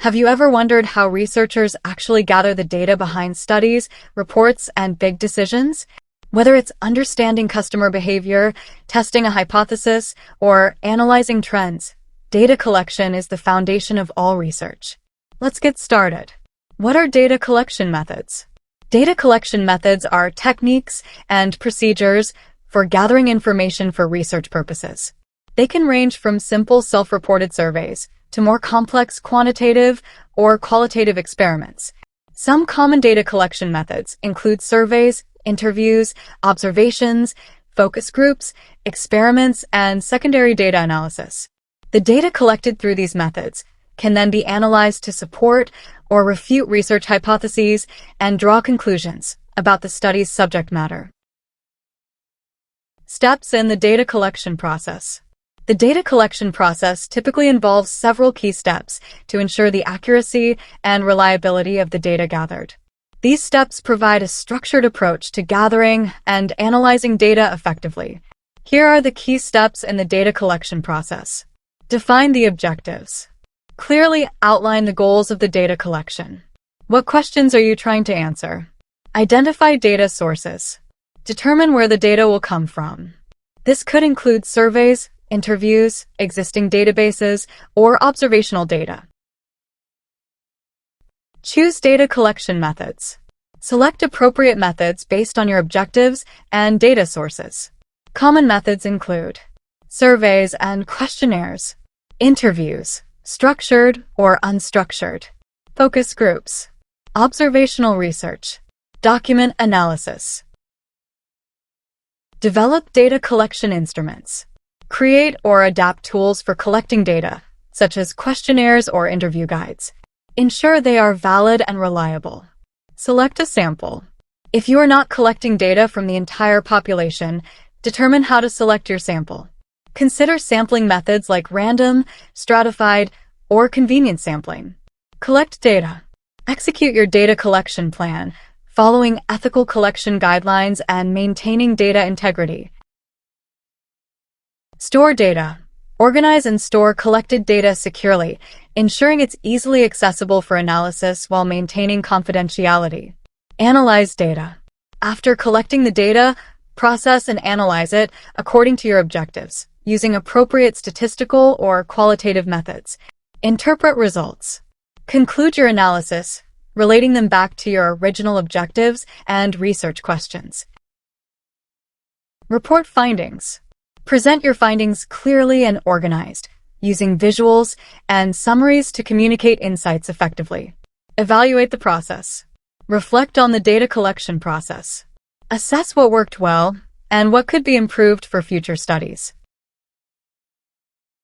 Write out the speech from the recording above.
Have you ever wondered how researchers actually gather the data behind studies, reports, and big decisions? Whether it's understanding customer behavior, testing a hypothesis, or analyzing trends, data collection is the foundation of all research. Let's get started. What are data collection methods? Data collection methods are techniques and procedures for gathering information for research purposes. They can range from simple self-reported surveys to more complex quantitative or qualitative experiments. Some common data collection methods include surveys, interviews, observations, focus groups, experiments, and secondary data analysis. The data collected through these methods can then be analyzed to support or refute research hypotheses and draw conclusions about the study's subject matter. Steps in the data collection process. The data collection process typically involves several key steps to ensure the accuracy and reliability of the data gathered. These steps provide a structured approach to gathering and analyzing data effectively. Here are the key steps in the data collection process. Define the objectives. Clearly outline the goals of the data collection. What questions are you trying to answer? Identify data sources. Determine where the data will come from. This could include surveys, interviews, existing databases, or observational data. Choose data collection methods. Select appropriate methods based on your objectives and data sources. Common methods include surveys and questionnaires, interviews, structured or unstructured, focus groups, observational research, document analysis. Develop data collection instruments. Create or adapt tools for collecting data, such as questionnaires or interview guides. Ensure they are valid and reliable. Select a sample. If you are not collecting data from the entire population, determine how to select your sample. Consider sampling methods like random, stratified, or convenience sampling. Collect data. Execute your data collection plan, following ethical collection guidelines and maintaining data integrity. Store data. Organize and store collected data securely, ensuring it's easily accessible for analysis while maintaining confidentiality. Analyze data. After collecting the data, process and analyze it according to your objectives, using appropriate statistical or qualitative methods. Interpret results. Conclude your analysis, relating them back to your original objectives and research questions. Report findings. Present your findings clearly and organized, using visuals and summaries to communicate insights effectively. Evaluate the process. Reflect on the data collection process. Assess what worked well and what could be improved for future studies.